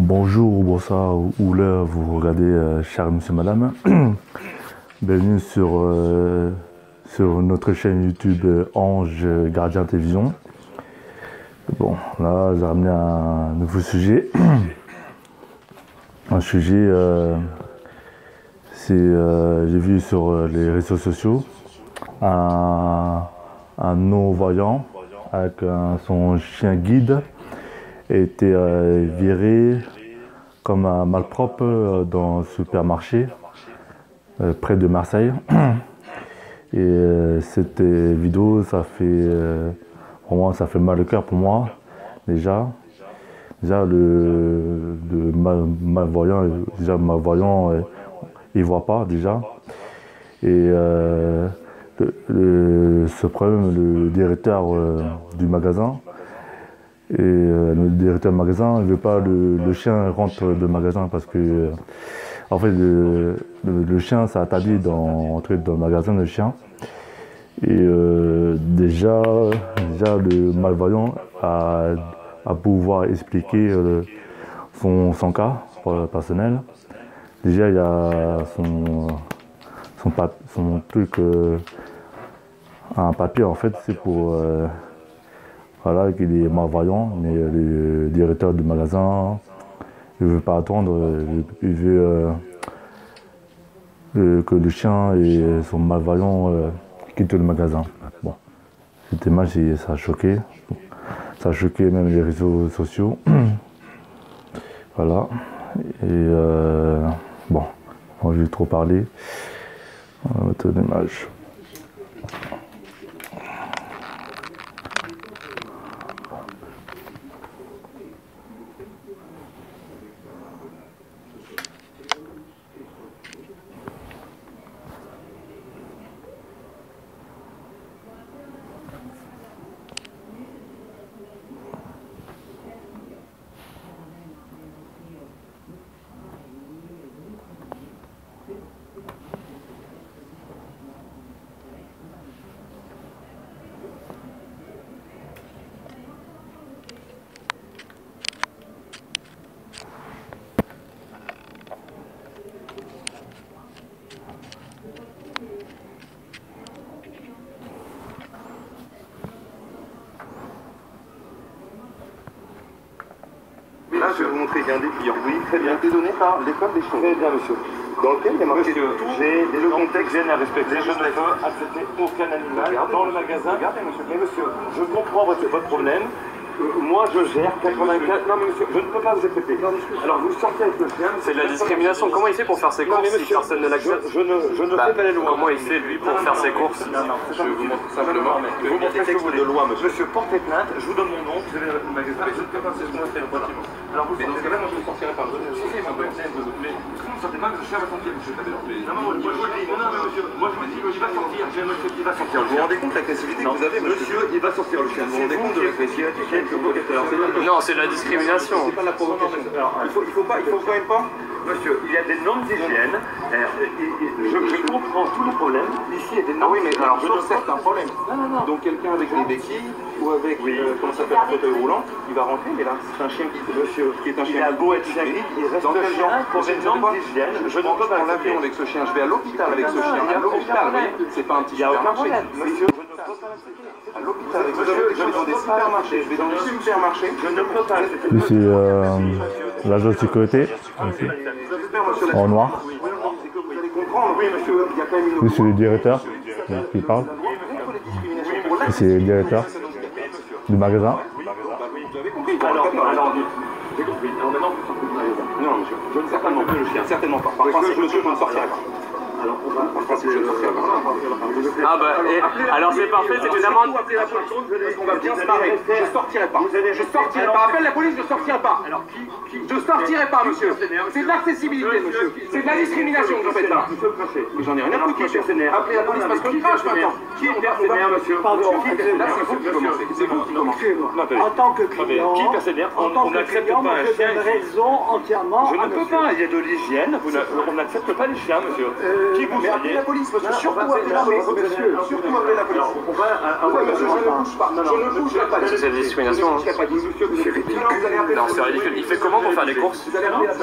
Bonjour, bonsoir, ou l'heure vous regardez, cher monsieur, madame. Bienvenue sur notre chaîne YouTube Ange Gardien Télévision. Bon, là, j'ai ramené un nouveau sujet. Un sujet, j'ai vu sur les réseaux sociaux un non-voyant avec son chien guide a été viré comme un malpropre dans un supermarché près de Marseille. Et cette vidéo, vraiment, ça fait mal au cœur pour moi, déjà. Déjà, le malvoyant, il voit pas, déjà. Et ce problème, le directeur du magasin, le directeur du magasin ne veut pas le chien rentre dans le magasin parce que en fait le chien, ça interdit d'entrer dans le magasin, le chien. Et déjà le malvoyant a pouvoir expliquer son cas personnel. Déjà il y a son truc, un papier, en fait, c'est pour voilà, qu'il est malvoyant, mais le directeur du magasin ne veut pas attendre, il veut que le chien et son malvoyant quittent le magasin. Bon, c'était mal, ça a choqué. Ça a choqué même les réseaux sociaux. Voilà. Et bon, moi je vais trop parler. On va mettre l'image. Là, je vais vous montrer bien des clients. Oui, très bien. Été donné par l'école des chiens. Très bien, monsieur. Dans lequel il y a marqué tout. J'ai le contexte à respecter. Je ne peux accepter aucun animal dans le magasin. Regardez, monsieur. Mais monsieur, je comprends votre problème. Moi, je gère 84. Non, mais monsieur, je ne peux pas vous accepter. Alors, vous sortez avec le chien. C'est de la discrimination. Comment il fait pour faire ses courses si personne ne l'accepte? Je ne fais pas les lois. Comment il fait, lui, pour faire ses courses? Je vous montre simplement. Vous montrez ce que vous de loi, monsieur. Monsieur, portez plainte. Je vous donne mon nom. Vous avez le magasin. Je ne peux pas vous accepter. Alors, vous sortez là, moi, je ne sortirai pas. Mais vous ne sortez pas, le chien va sortir, monsieur. Non, moi, je vous dis. Non, mais monsieur, moi, je me dis qu'il va sortir. J'ai un monsieur qui va sortir. Vous vous rendez compte de l'agressivité que vous avez, monsieur? Il va sortir, le chien. Vous vous rendez compte de l'agressivité? Non, c'est de la discrimination. C'est pas la provocation. Alors, il faut quand même pas. Monsieur, il y a des normes d'hygiène. Je comprends tous les problèmes. Ici, il y a des normes. Ah oui, mais alors, je certains problèmes. Non. Donc, quelqu'un avec les béquilles ou avec, comment ça s'appelle, un fauteuil roulant, il va rentrer, mais là, c'est un chien guide. Monsieur, qui est un chien guide. Il a beau être chien guide, il reste chien pour des normes d'hygiène. Je ne peux pas l'avion avec ce chien. Je vais à l'hôpital avec ce chien. À l'hôpital, oui. C'est pas un petit chien. Il n'y a aucun problème. Monsieur, je ne peux pas l'accepter. À l'hôpital avec ce chien. Je vais dans des supermarchés. Je vais dans des supermarchés. Je ne peux pas l'accepter. C'est l'agent de sécurité, en noir. Lui, c'est le directeur qui parle. C'est le directeur du magasin. Alors, j'ai compris. Alors maintenant, vous sortez du magasin. Non, monsieur, je ne certainement pas le chien. Certainement pas. Par principe, monsieur, je ne sortirai pas. Alors, par principe, je ne sortirai pas. Ah bah, alors c'est parfait, c'est une amende. Appelez la police, parce qu'on va bien se marrer. Je ne sortirai pas. Je ne sortirai pas. Appelle la police, je ne sortirai pas. Alors, qui je ne sortirai pas, monsieur. C'est de l'accessibilité, monsieur. C'est de la discrimination que vous faites là. Mais j'en ai rien à foutre, monsieur. Appelez la police parce qu'on crache maintenant. Qui est persévère, monsieur? Pardon, là, c'est vous qui commencez. C'est vous qui commencez. En tant que client, qui persévère? on n'accepte pas un chien. Raison entièrement. Je ne peux pas. Il y a de l'hygiène. On n'accepte pas les chiens, monsieur. Qui vous appelez la police, monsieur. Surtout appelez la police, monsieur. Surtout appelez la police. Monsieur, je ne bouge pas. Je ne bougerai pas. C'est de la discrimination. Monsieur, c'est ridicule. Non, c'est ridicule. Il fait comment pour faire des courses? Vous allez appeler la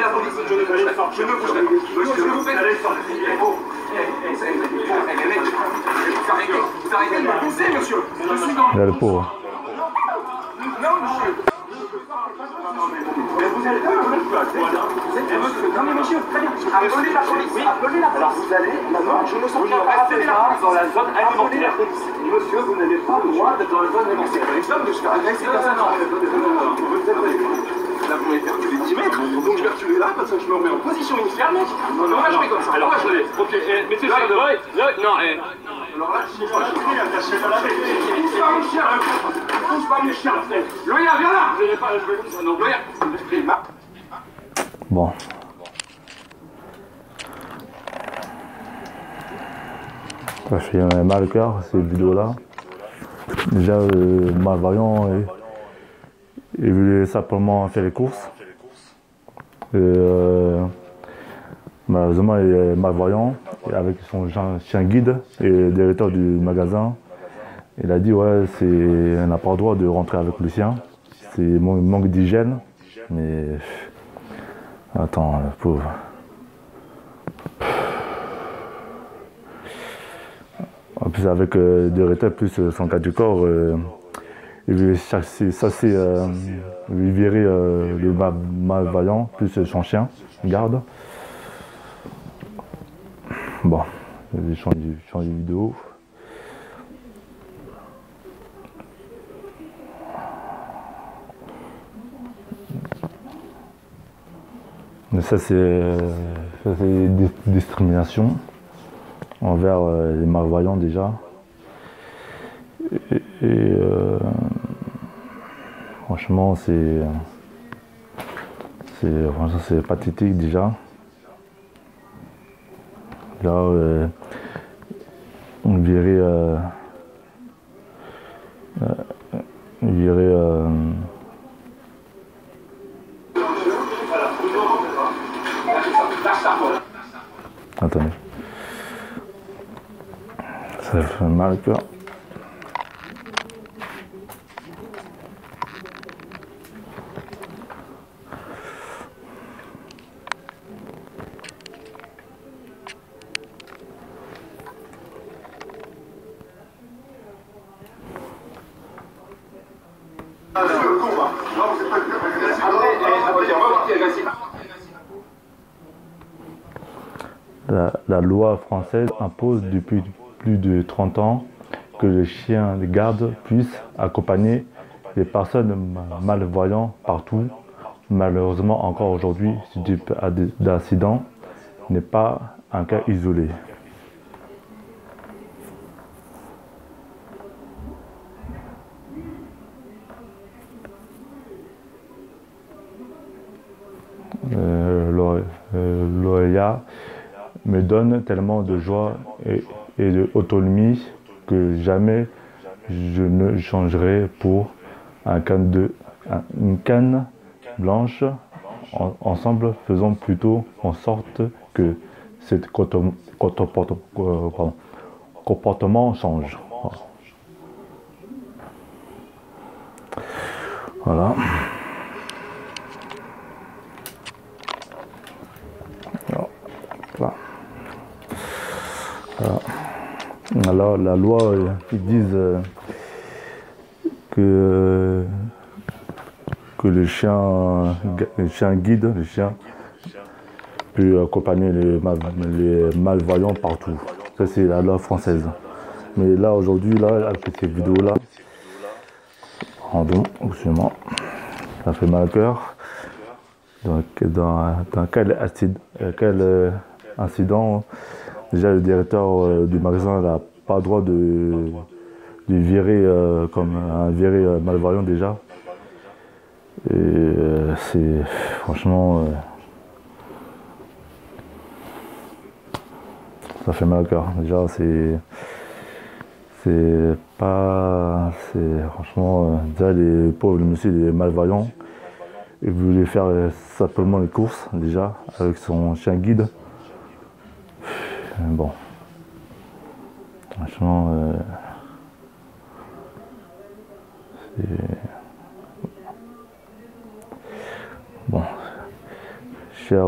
police. Je ne bougerai pas. Je ne bougerai pas. Monsieur, vous faites... Vous arrêtez de me pousser, monsieur. Je suis dans... Il a le pauvre. Non, monsieur. Mais vous allez pas me non mais monsieur, très bien. Appelez la police. Appelez la police. Alors vous allez, maintenant, je ne sens pas. Appelez la police. Dans la zone alimentaire. Monsieur, vous n'avez pas le droit d'être dans la zone alimentaire. C'est pas une zone de se faire agresser comme ça. Là, vous m'avez fait reculer 10 mètres, donc je vais reculer là, parce que je me remets en position initiale, mec. Non, on va jouer comme ça. Alors, on va jouer. Ok, mettez ça de vrai. Non, alors là, je suis pas attaché à la tête. Pousse pas mon chien. Pousse pas mes chiens. Loya, viens là. Je vais pas jouer comme ça. Non, Loya. Bon. Ça fait mal au cœur, ces vidéos-là. Déjà, malvoyant, il voulait simplement faire les courses. Malheureusement, il est malvoyant. Et avec son chien guide et le directeur du magasin, il a dit ouais, on n'a pas le droit de rentrer avec le chien. C'est manque d'hygiène. Mais attends, le pauvre. En plus, avec le directeur, plus son cas du corps, il veut lui virer le malvoyant, plus son chien, garde. Bon, j'ai changé de vidéo. Mais ça, c'est discrimination envers les malvoyants déjà. Franchement, c'est pathétique déjà. Là, on verrait attendez. Ça fait mal au cœur. La loi française impose depuis plus de 30 ans que les chiens de garde puissent accompagner les personnes malvoyantes partout. Malheureusement, encore aujourd'hui, ce type d'incident n'est pas un cas isolé. L'OEA me donne tellement de joie et d'autonomie que jamais je ne changerai pour une canne blanche. Ensemble, faisons plutôt en sorte que ce comportement change. Voilà. Alors la loi, ils disent que le chien guide, le chien peut accompagner les malvoyants partout. Ça c'est la loi française. Mais là aujourd'hui, là, avec ces vidéos-là, pardon, absolument, ça fait mal au cœur. Dans quel incident, déjà le directeur du magasin n'a pas le droit de virer comme un viré malvoyant déjà. Et c'est franchement, ça fait mal au cœur. Déjà franchement, déjà les pauvres, le monsieur il est malvoyant. Il voulait faire simplement les courses déjà avec son chien guide. bon. Franchement, c'est... Bon. Cher...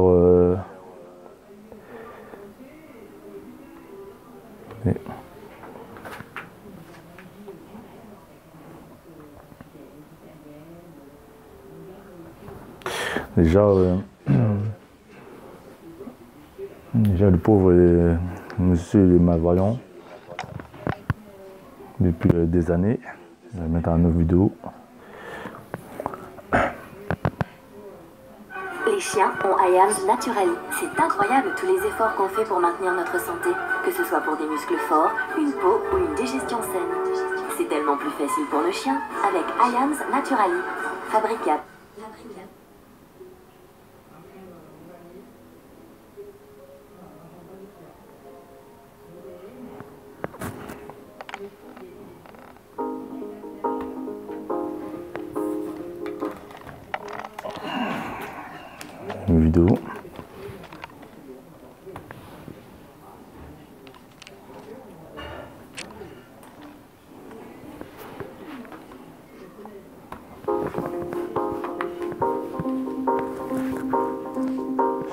Déjà, déjà le pauvre monsieur il est malvoyant depuis des années. Je vais mettre une autre vidéo. Les chiens ont IAMS Naturally. C'est incroyable tous les efforts qu'on fait pour maintenir notre santé, que ce soit pour des muscles forts, une peau ou une digestion saine. C'est tellement plus facile pour le chien avec IAMS Naturally. Fabricable. Une vidéo.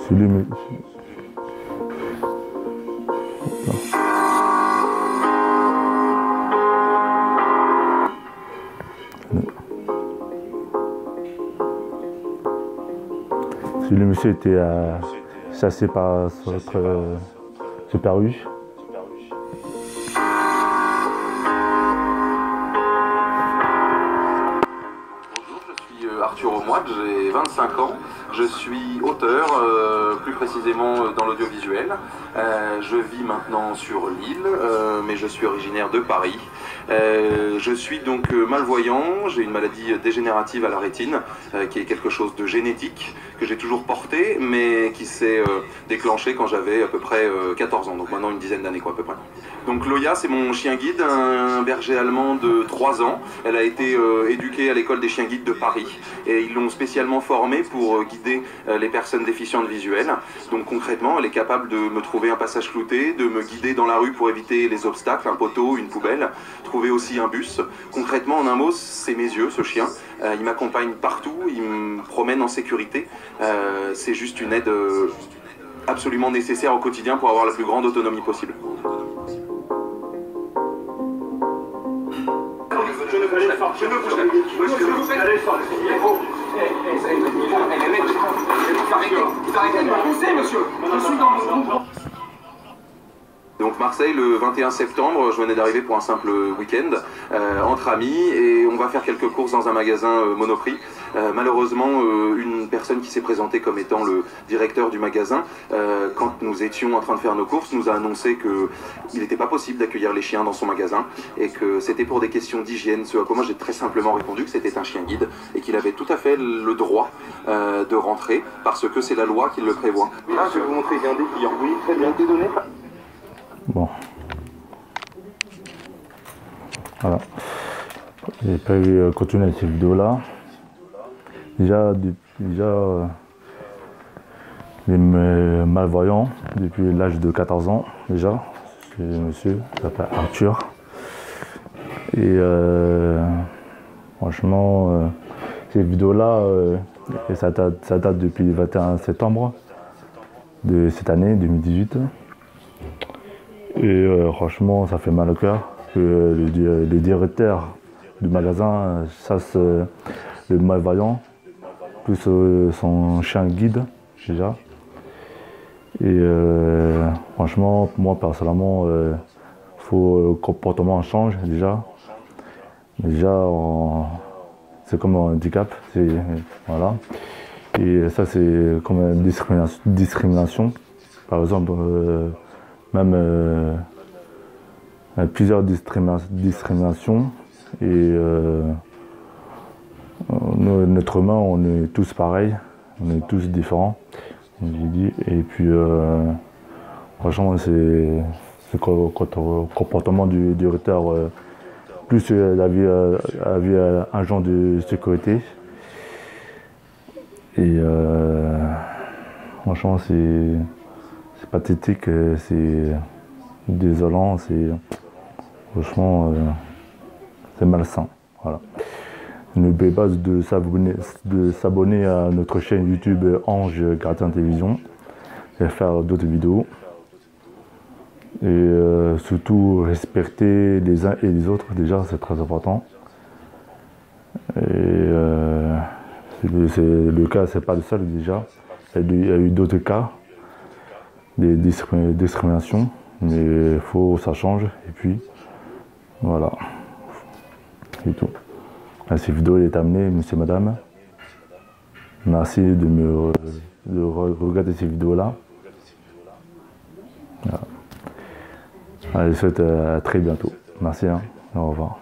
Celui le monsieur était chassé par votre super U. Arthur Aumoide, j'ai 25 ans, je suis auteur, plus précisément dans l'audiovisuel. Je vis maintenant sur Lille, mais je suis originaire de Paris. Je suis donc malvoyant, j'ai une maladie dégénérative à la rétine, qui est quelque chose de génétique, que j'ai toujours porté, mais qui s'est déclenché quand j'avais à peu près 14 ans, donc maintenant une dizaine d'années quoi à peu près. Donc Loya, c'est mon chien guide, un berger allemand de 3 ans. Elle a été éduquée à l'école des chiens guides de Paris et ils l'ont spécialement formée pour guider les personnes déficientes visuelles. Donc concrètement, elle est capable de me trouver un passage flouté, de me guider dans la rue pour éviter les obstacles, un poteau, une poubelle, trouver aussi un bus. Concrètement, en un mot, c'est mes yeux, ce chien. Il m'accompagne partout, il me promène en sécurité. C'est juste une aide absolument nécessaire au quotidien pour avoir la plus grande autonomie possible. Je ne bougerai pas. Je ne bougerai pas. Allez, vous arrêtez de me pousser, monsieur. Je suis dans mon groupe. Donc Marseille, le 21 septembre, je venais d'arriver pour un simple week-end entre amis et on va faire quelques courses dans un magasin Monoprix. Malheureusement, une personne qui s'est présentée comme étant le directeur du magasin, quand nous étions en train de faire nos courses, nous a annoncé qu'il n'était pas possible d'accueillir les chiens dans son magasin et que c'était pour des questions d'hygiène. Ce à quoi moi j'ai très simplement répondu que c'était un chien guide et qu'il avait tout à fait le droit de rentrer parce que c'est la loi qui le prévoit. Là, je vais vous montrer bien des clients. Oui, très bien, des données. Bon. Voilà. J'ai prévu continuer cette vidéo là. Déjà les malvoyants depuis l'âge de 14 ans déjà. C'est monsieur, il s'appelle Arthur. Et franchement, cette vidéo là, ça date depuis le 21 septembre de cette année 2018. Et franchement, ça fait mal au cœur que le directeur du magasin chasse le malvoyant, plus son chien guide déjà. Et franchement, moi personnellement, faut le comportement change déjà. Déjà, c'est comme un handicap, voilà. Et ça, c'est comme une discrimination. Par exemple, même plusieurs discriminations et notre humain, on est tous pareils, on est tous différents, comme j'ai dit. Et puis franchement, c'est le comportement du directeur, plus avait un genre de sécurité. Et franchement, pathétique, c'est désolant, c'est franchement c'est malsain. Voilà. N'oubliez pas de s'abonner à notre chaîne YouTube Ange Gardien Télévision et faire d'autres vidéos. Et surtout respecter les uns et les autres, déjà c'est très important. Et le cas, c'est pas le seul déjà. Il y a eu d'autres cas, des discriminations, mais il faut ça change. Et puis voilà, c'est tout. Cette vidéo est terminée, monsieur, madame. Merci de regarder ces vidéos-là. Voilà. Allez, je vous souhaite à très bientôt. Merci, hein. Au revoir.